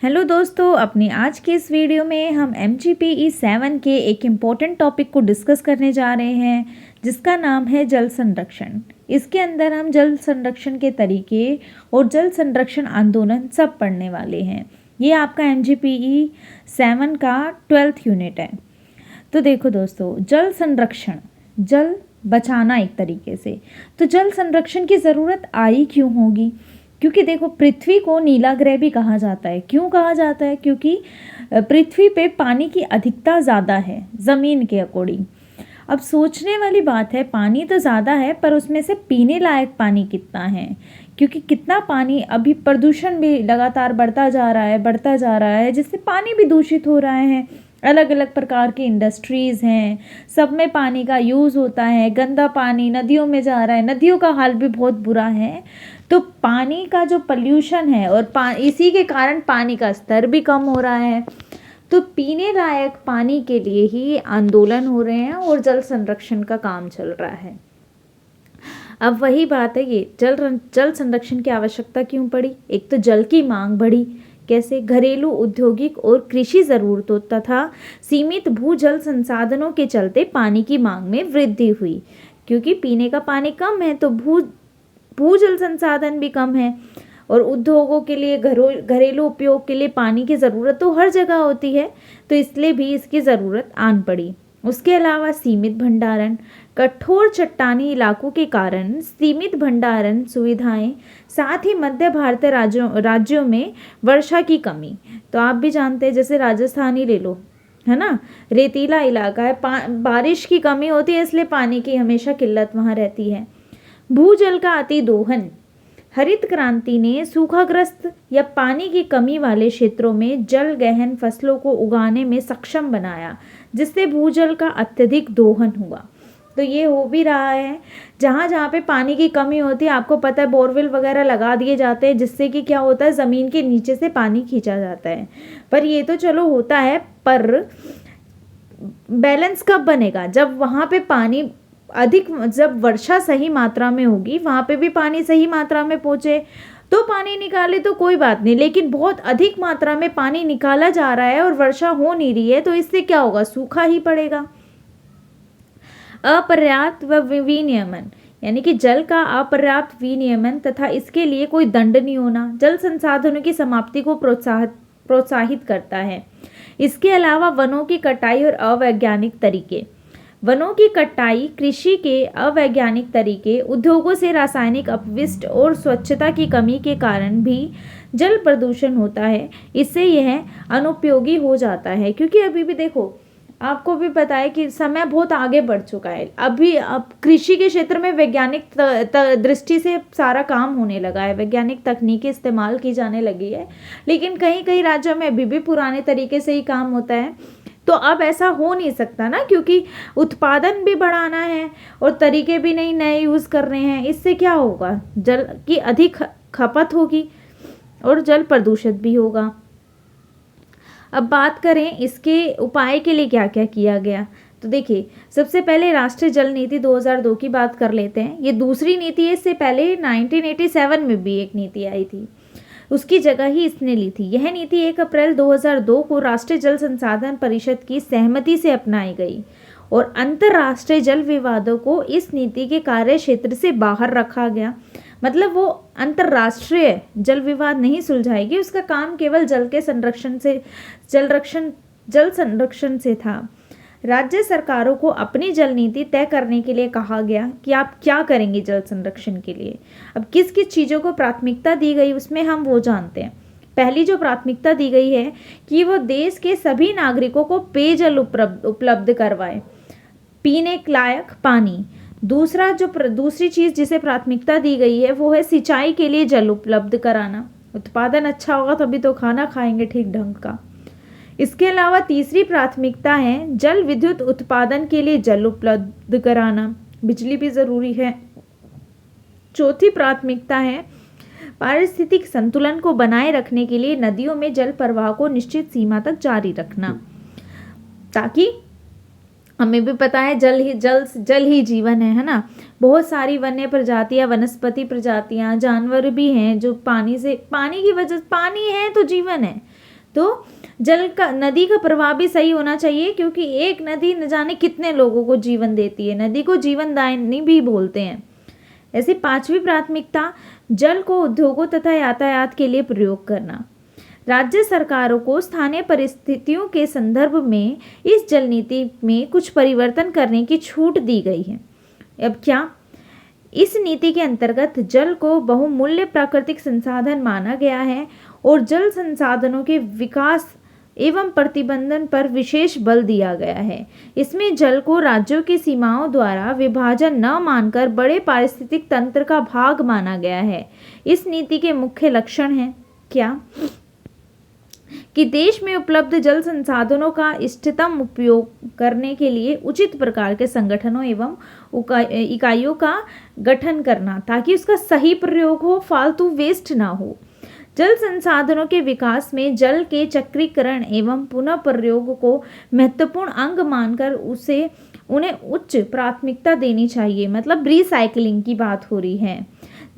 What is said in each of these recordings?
Hello दोस्तों, अपनी आज के इस वीडियो में हम MGPE 7 के एक इम्पॉर्टेंट टॉपिक को डिस्कस करने जा रहे हैं जिसका नाम है जल संरक्षण। इसके अंदर हम जल संरक्षण के तरीके और जल संरक्षण आंदोलन सब पढ़ने वाले हैं। ये आपका MGPE 7 का 12th यूनिट है। तो देखो दोस्तों, जल संरक्षण, जल बचाना एक तरीके से। तो जल संरक्षण की ज़रूरत आई क्यों होगी? क्योंकि देखो, पृथ्वी को नीला ग्रह भी कहा जाता है। क्यों कहा जाता है? क्योंकि पृथ्वी पे पानी की अधिकता ज़्यादा है ज़मीन के अकॉर्डिंग। अब सोचने वाली बात है, पानी तो ज़्यादा है पर उसमें से पीने लायक पानी कितना है? क्योंकि कितना पानी, अभी प्रदूषण भी लगातार बढ़ता जा रहा है जिससे पानी भी दूषित हो रहा है। अलग अलग प्रकार की इंडस्ट्रीज़ हैं, सब में पानी का यूज़ होता है। गंदा पानी नदियों में जा रहा है, नदियों का हाल भी बहुत बुरा है। तो पानी का जो पॉल्यूशन है और इसी के कारण पानी का स्तर भी कम हो रहा है। तो पीने लायक पानी के लिए ही आंदोलन हो रहे हैं और जल संरक्षण का काम चल रहा है। अब वही बात है, ये जल संरक्षण की आवश्यकता क्यों पड़ी? एक तो जल की मांग बढ़ी। कैसे? घरेलू, औद्योगिक और कृषि ज़रूरतों तथा सीमित भूजल संसाधनों के चलते पानी की मांग में वृद्धि हुई। क्योंकि पीने का पानी कम है तो भूजल संसाधन भी कम है और उद्योगों के लिए, घरेलू उपयोग के लिए पानी की ज़रूरत तो हर जगह होती है, तो इसलिए भी इसकी ज़रूरत आन पड़ी। उसके अलावा सीमित भंडारण, कठोर चट्टानी इलाकों के कारण सीमित भंडारण सुविधाएं, साथ ही मध्य भारतीय राज्यों में वर्षा की कमी। तो आप भी जानते हैं, जैसे राजस्थान ही ले लो, है ना, रेतीला इलाका है, बारिश की कमी होती है, इसलिए पानी की हमेशा किल्लत वहाँ रहती है। भूजल का अति दोहन, हरित क्रांति ने सूखाग्रस्त या पानी की कमी वाले क्षेत्रों में जल गहन फसलों को उगाने में सक्षम बनाया, जिससे भूजल का अत्यधिक दोहन हुआ। तो ये हो भी रहा है, जहाँ जहाँ पे पानी की कमी होती है, आपको पता है बोरवेल वगैरह लगा दिए जाते हैं, जिससे कि क्या होता है, ज़मीन के नीचे से पानी खींचा जाता है। पर ये तो चलो होता है, पर बैलेंस कब बनेगा? जब वहाँ पे पानी अधिक, जब वर्षा सही मात्रा में होगी, वहाँ पे भी पानी सही मात्रा में पहुँचे तो पानी निकाले तो कोई बात नहीं। लेकिन बहुत अधिक मात्रा में पानी निकाला जा रहा है और वर्षा हो नहीं रही है, तो इससे क्या होगा? सूखा ही पड़ेगा। अपर्याप्त व विनियमन, यानी कि जल का अपर्याप्त विनियमन तथा इसके लिए कोई दंड नहीं होना, जल संसाधनों की समाप्ति को प्रोत्साहित करता है। इसके अलावा वनों की कटाई और अवैज्ञानिक तरीके, वनों की कटाई, कृषि के अवैज्ञानिक तरीके, उद्योगों से रासायनिक अपशिष्ट और स्वच्छता की कमी के कारण भी जल प्रदूषण होता है। इससे यह अनुपयोगी हो जाता है। क्योंकि अभी भी देखो, आपको भी पता है कि समय बहुत आगे बढ़ चुका है। अब कृषि के क्षेत्र में वैज्ञानिक दृष्टि से सारा काम होने लगा है, वैज्ञानिक तकनीकें इस्तेमाल की जाने लगी है। लेकिन कहीं कहीं राज्यों में अभी भी पुराने तरीके से ही काम होता है। तो अब ऐसा हो नहीं सकता ना, क्योंकि उत्पादन भी बढ़ाना है और तरीके भी नए यूज़ कर रहे हैं। इससे क्या होगा? जल की अधिक खपत होगी और जल प्रदूषित भी होगा। अब बात करें इसके उपाय के लिए क्या क्या किया गया, तो देखिए, सबसे पहले राष्ट्रीय जल नीति 2002 की बात कर लेते हैं। ये दूसरी नीति है। इससे पहले 1987 में भी एक नीति आई थी, उसकी जगह ही इसने ली थी। यह नीति 1 अप्रैल 2002 को राष्ट्रीय जल संसाधन परिषद की सहमति से अपनाई गई और अंतर्राष्ट्रीय जल विवादों को इस नीति के कार्य क्षेत्र से बाहर रखा गया। मतलब वो अंतर्राष्ट्रीय जल विवाद नहीं सुलझाएगी, उसका काम केवल जल संरक्षण से था। राज्य सरकारों को अपनी जल नीति तय करने के लिए कहा गया कि आप क्या करेंगे जल संरक्षण के लिए। अब किस किस चीज़ों को प्राथमिकता दी गई, उसमें हम वो जानते हैं। पहली जो प्राथमिकता दी गई है कि वो देश के सभी नागरिकों को पेयजल उपलब्ध करवाए, पीने लायक पानी। दूसरी चीज़ जिसे प्राथमिकता दी गई है वो है सिंचाई के लिए जल उपलब्ध कराना। उत्पादन अच्छा होगा तभी तो खाना खाएंगे ठीक ढंग का। इसके अलावा तीसरी प्राथमिकता है जल विद्युत उत्पादन के लिए जल उपलब्ध कराना, बिजली भी ज़रूरी है। चौथी प्राथमिकता है पारिस्थितिक संतुलन को बनाए रखने के लिए नदियों में जल प्रवाह को निश्चित सीमा तक जारी रखना, ताकि हमें भी पता है जल ही जीवन है ना। बहुत सारी वन्य प्रजातियां, वनस्पति प्रजातियां, जानवर भी हैं जो पानी की वजह, पानी है तो जीवन है, तो नदी का प्रवाह भी सही होना चाहिए, क्योंकि एक नदी न जाने कितने लोगों को जीवन देती है। नदी को जीवनदायिनी भी बोलते हैं। ऐसी 5वीं प्राथमिकता, जल को उद्योगों तथा यातायात के लिए प्रयोग करना। राज्य सरकारों को स्थानीय परिस्थितियों के संदर्भ में इस जल नीति में कुछ परिवर्तन करने की छूट दी गई है। अब क्या, इस नीति के अंतर्गत जल को बहुमूल्य प्राकृतिक संसाधन माना गया है और जल संसाधनों के विकास एवं प्रतिबंधन पर विशेष बल दिया गया है। इसमें जल को राज्यों की सीमाओं द्वारा विभाजन न मानकर बड़े पारिस्थितिक तंत्र का भाग माना गया है। इस नीति के मुख्य लक्षण हैं क्या, कि देश में उपलब्ध जल संसाधनों का इष्टतम उपयोग करने के लिए उचित प्रकार के संगठनों एवं इकाइयों का गठन करना, ताकि उसका सही प्रयोग हो, फालतू वेस्ट ना हो। जल संसाधनों के विकास में जल के चक्रीकरण एवं पुनः प्रयोग को महत्वपूर्ण अंग मानकर उन्हें उच्च प्राथमिकता देनी चाहिए। मतलब रिसाइकलिंग की बात हो रही है।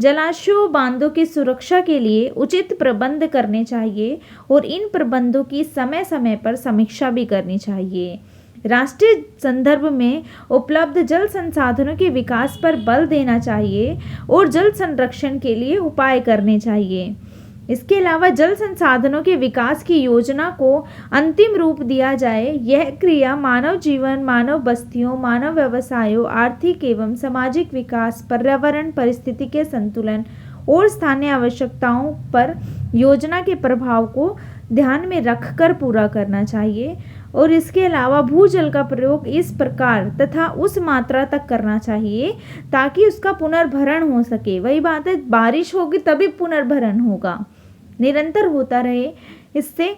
जलाशयों, बांधों की सुरक्षा के लिए उचित प्रबंध करने चाहिए और इन प्रबंधों की समय समय पर समीक्षा भी करनी चाहिए। राष्ट्रीय संदर्भ में उपलब्ध जल संसाधनों के विकास पर बल देना चाहिए और जल संरक्षण के लिए उपाय करने चाहिए। इसके अलावा जल संसाधनों के विकास की योजना को अंतिम रूप दिया जाए। यह क्रिया मानव जीवन, मानव बस्तियों, मानव व्यवसायों, आर्थिक एवं सामाजिक विकास, पर्यावरण परिस्थिति के संतुलन और स्थानीय आवश्यकताओं पर योजना के प्रभाव को ध्यान में रखकर पूरा करना चाहिए। और इसके अलावा भूजल का प्रयोग इस प्रकार तथा उस मात्रा तक करना चाहिए ताकि उसका पुनर्भरण हो सके। वही बात है, बारिश होगी तभी पुनर्भरण होगा, निरंतर होता रहे। इससे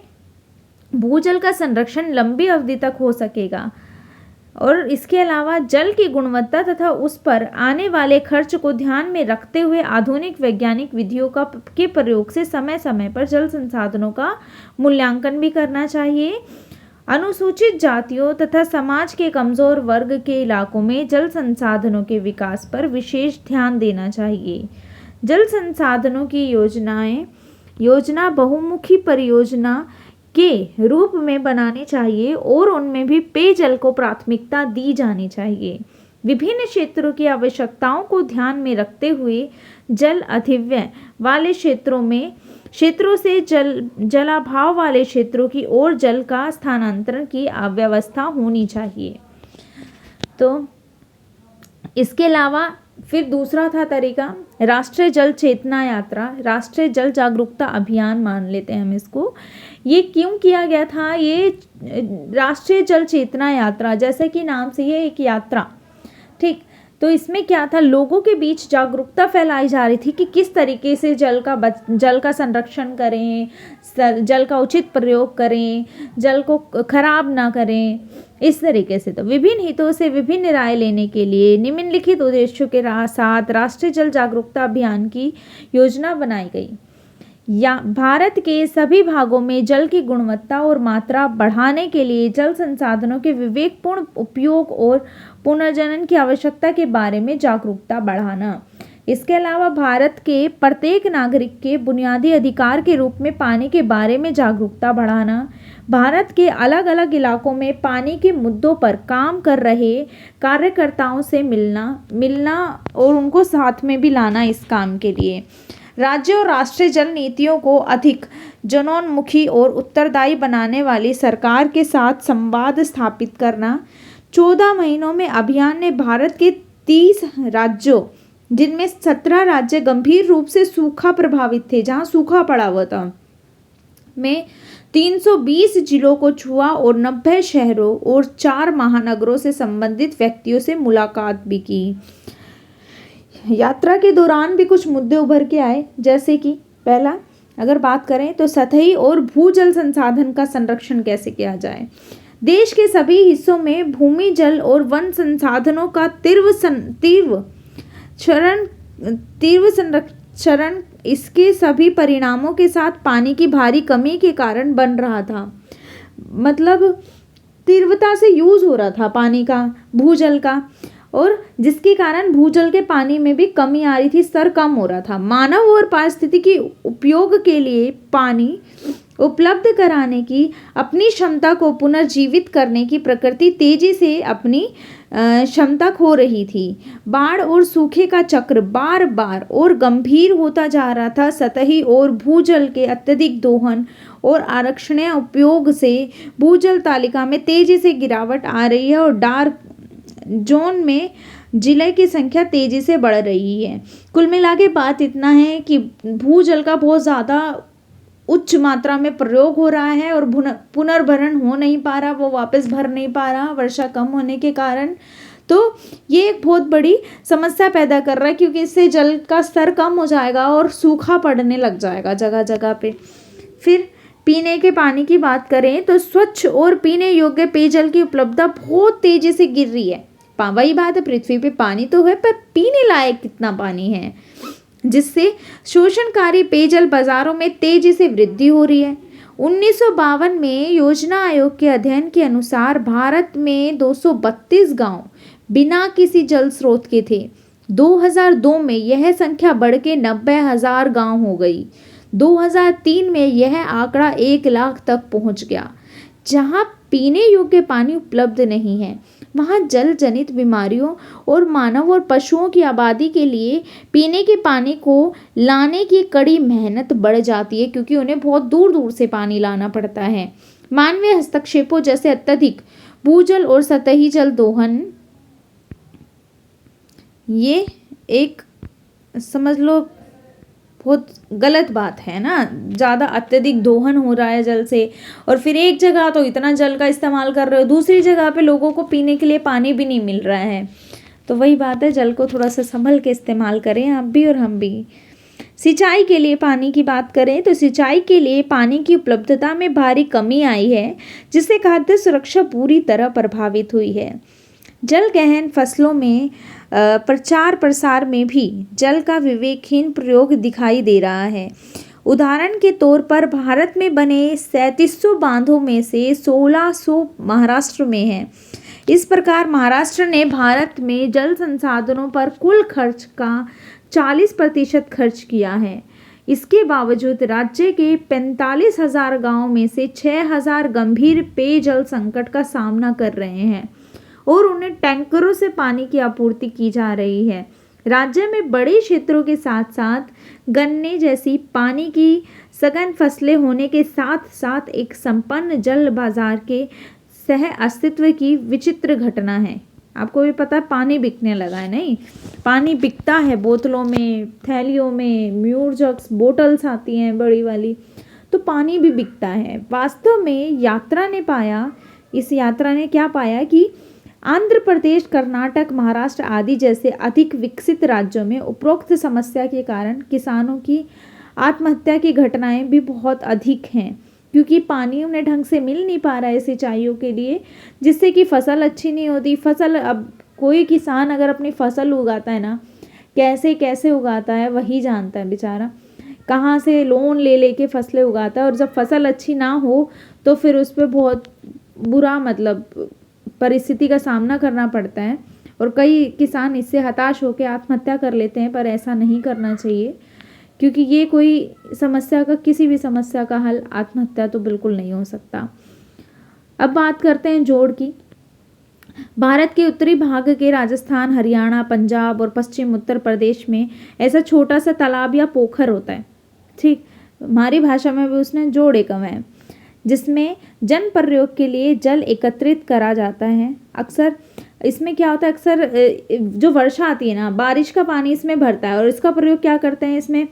भूजल का संरक्षण लंबी अवधि तक हो सकेगा। और इसके अलावा जल की गुणवत्ता तथा उस पर आने वाले खर्च को ध्यान में रखते हुए आधुनिक वैज्ञानिक विधियों के प्रयोग से समय समय पर जल संसाधनों का मूल्यांकन भी करना चाहिए। अनुसूचित जातियों तथा समाज के कमजोर वर्ग के इलाकों में जल संसाधनों के विकास पर विशेष ध्यान देना चाहिए। जल संसाधनों की योजना बहुमुखी परियोजना के रूप में बनानी चाहिए और उनमें भी पेयजल को प्राथमिकता दी जानी चाहिए। विभिन्न क्षेत्रों की आवश्यकताओं को ध्यान में रखते हुए जल अतिव्यय वाले क्षेत्रों से जलाभाव वाले क्षेत्रों की ओर जल का स्थानांतरण की व्यवस्था होनी चाहिए। तो इसके अलावा फिर दूसरा था तरीका, राष्ट्रीय जल चेतना यात्रा, राष्ट्रीय जल जागरूकता अभियान मान लेते हैं हम इसको। ये क्यों किया गया था? ये राष्ट्रीय जल चेतना यात्रा, जैसे कि नाम से ये एक यात्रा, ठीक, तो इसमें क्या था, लोगों के बीच जागरूकता फैलाई जा रही थी कि किस तरीके से जल का संरक्षण करें, जल का उचित प्रयोग करें, जल को खराब ना करें, इस तरीके से। तो विभिन्न हितों से विभिन्न राय लेने के लिए निम्नलिखित उद्देश्यों के साथ राष्ट्रीय जल जागरूकता अभियान की योजना बनाई गई। या भारत के सभी भागों में जल की गुणवत्ता और मात्रा बढ़ाने के लिए जल संसाधनों के विवेकपूर्ण उपयोग और पुनर्जनन की आवश्यकता के बारे में जागरूकता बढ़ाना। इसके अलावा भारत के प्रत्येक नागरिक के बुनियादी अधिकार के रूप में पानी के बारे में जागरूकता बढ़ाना। भारत के अलग अलग इलाकों में पानी के मुद्दों पर काम कर रहे कार्यकर्ताओं से मिलना और उनको साथ में भी लाना इस काम के लिए। राज्य और राष्ट्रीय जल नीतियों को अधिक जनोन्मुखी और उत्तरदायी बनाने वाली सरकार के साथ संवाद स्थापित करना। 14 महीनों में अभियान ने भारत के 30 राज्यों, जिनमें 17 राज्य गंभीर रूप से सूखा प्रभावित थे, जहां सूखा पड़ा हुआ था, में 320 जिलों को छुआ और 90 शहरों और 4 महानगरों से संबंधित व्यक्तियों से मुलाकात भी की। यात्रा के दौरान भी कुछ मुद्दे उभर के आए, जैसे कि पहला अगर बात करें तो सतही और भूजल संसाधन का संरक्षण कैसे किया जाए। देश के सभी हिस्सों में भूमि, जल और वन संसाधनों का तीव्र संरक्षण इसके सभी परिणामों के साथ पानी की भारी कमी के कारण बन रहा था। मतलब तीव्रता से यूज हो रहा था पानी का, भूजल का, और जिसके कारण भूजल के पानी में भी कमी आ रही थी, स्तर कम हो रहा था। मानव और पारिस्थितिकी उपयोग के लिए पानी उपलब्ध कराने की अपनी क्षमता को पुनर्जीवित करने की प्रकृति तेजी से अपनी क्षमता खो रही थी। बाढ़ और सूखे का चक्र बार बार और गंभीर होता जा रहा था। सतही और भूजल के अत्यधिक दोहन और आरक्षणीय उपयोग से भूजल तालिका में तेजी से गिरावट आ रही है और डार्क जोन में जिले की संख्या तेजी से बढ़ रही है। कुल मिला के बात इतना है कि भूजल का बहुत ज़्यादा उच्च मात्रा में प्रयोग हो रहा है और पुनर्भरण हो नहीं पा रहा, वो वापस भर नहीं पा रहा वर्षा कम होने के कारण। तो ये एक बहुत बड़ी समस्या पैदा कर रहा है, क्योंकि इससे जल का स्तर कम हो जाएगा और सूखा पड़ने लग जाएगा जगह जगह पे। फिर पीने के पानी की बात करें तो स्वच्छ और पीने योग्य पेयजल की उपलब्धता बहुत तेजी से गिर रही है। वही बात है, पृथ्वी पे पानी तो है पर पीने लायक कितना पानी है, जिससे शोषणकारी पेयजल बाजारों में तेजी से वृद्धि हो रही है। 1952 में योजना आयोग के अध्ययन के अनुसार भारत में 232 गांव बिना किसी जल स्रोत के थे। 2002 में यह संख्या बढ़ के 90,000 गांव हो गई। 2003 में यह आंकड़ा 1 लाख तक पहुंच गया। जहां पीने योग्य पानी उपलब्ध नहीं है, वहाँ जल जनित बीमारियों और मानव और पशुओं की आबादी के लिए पीने के पानी को लाने की कड़ी मेहनत बढ़ जाती है, क्योंकि उन्हें बहुत दूर दूर से पानी लाना पड़ता है। मानवीय हस्तक्षेपों जैसे अत्यधिक भूजल और सतही जल दोहन, ये एक समझ लो बहुत गलत बात है ना। ज़्यादा अत्यधिक दोहन हो रहा है जल से, और फिर एक जगह तो इतना जल का इस्तेमाल कर रहे हो, दूसरी जगह पे लोगों को पीने के लिए पानी भी नहीं मिल रहा है। तो वही बात है, जल को थोड़ा सा संभल के इस्तेमाल करें आप भी और हम भी। सिंचाई के लिए पानी की बात करें तो सिंचाई के लिए पानी की उपलब्धता में भारी कमी आई है, जिससे खाद्य सुरक्षा पूरी तरह प्रभावित हुई है। जल गहन फसलों में प्रचार प्रसार में भी जल का विवेकहीन प्रयोग दिखाई दे रहा है। उदाहरण के तौर पर भारत में बने 3700 बांधों में से 1600 महाराष्ट्र में हैं। इस प्रकार महाराष्ट्र ने भारत में जल संसाधनों पर कुल खर्च का 40% खर्च किया है। इसके बावजूद राज्य के 45,000 गाँव में से 6,000 गंभीर पेयजल संकट का सामना कर रहे हैं और उन्हें टैंकरों से पानी की आपूर्ति की जा रही है। राज्य में बड़े क्षेत्रों के साथ साथ गन्ने जैसी पानी की सघन फसलें होने के साथ साथ एक संपन्न जल बाजार के सह अस्तित्व की विचित्र घटना है। आपको भी पता है पानी बिकने लगा है, नहीं पानी बिकता है बोतलों में, थैलियों में, म्यूर जग्स, बोटल्स आती हैं बड़ी वाली, तो पानी भी बिकता है। वास्तव में इस यात्रा ने क्या पाया कि आंध्र प्रदेश, कर्नाटक, महाराष्ट्र आदि जैसे अधिक विकसित राज्यों में उपरोक्त समस्या के कारण किसानों की आत्महत्या की घटनाएं भी बहुत अधिक हैं, क्योंकि पानी उन्हें ढंग से मिल नहीं पा रहा है सिंचाइयों के लिए, जिससे कि फसल अच्छी नहीं होती। अब कोई किसान अगर अपनी फसल उगाता है ना, कैसे कैसे उगाता है वही जानता है बेचारा, कहाँ से लोन ले लेके फसलें उगाता है, और जब फसल अच्छी ना हो तो फिर उस पर बहुत बुरा परिस्थिति का सामना करना पड़ता है, और कई किसान इससे हताश होकर आत्महत्या कर लेते हैं। पर ऐसा नहीं करना चाहिए, क्योंकि ये किसी भी समस्या का हल आत्महत्या तो बिल्कुल नहीं हो सकता। अब बात करते हैं जोड़ की। भारत के उत्तरी भाग के राजस्थान, हरियाणा, पंजाब और पश्चिम उत्तर प्रदेश में ऐसा छोटा सा तालाब या पोखर होता है, ठीक, हमारी भाषा में भी उसने जोड़ एकम है, जिसमें जन प्रयोग के लिए जल एकत्रित करा जाता है। अक्सर इसमें क्या होता है, अक्सर जो वर्षा आती है ना, बारिश का पानी इसमें भरता है, और इसका प्रयोग क्या करते हैं, इसमें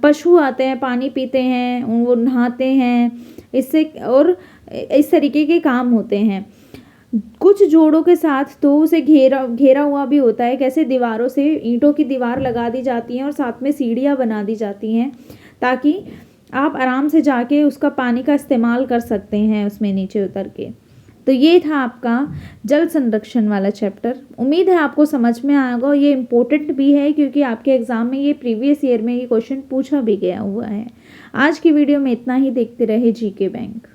पशु आते हैं, पानी पीते हैं, वो नहाते हैं, इससे और इस तरीके के काम होते हैं। कुछ जोड़ों के साथ तो उसे घेरा हुआ भी होता है। कैसे, दीवारों से ईंटों की दीवार लगा दी जाती है और साथ में सीढ़ियाँ बना दी जाती हैं, ताकि आप आराम से जाके उसका पानी का इस्तेमाल कर सकते हैं उसमें नीचे उतर के। तो ये था आपका जल संरक्षण वाला चैप्टर। उम्मीद है आपको समझ में आएगा। ये इम्पोर्टेंट भी है, क्योंकि आपके एग्ज़ाम में ये प्रीवियस ईयर में ये क्वेश्चन पूछा भी गया हुआ है। आज की वीडियो में इतना ही। देखते रहे जीके बैंक।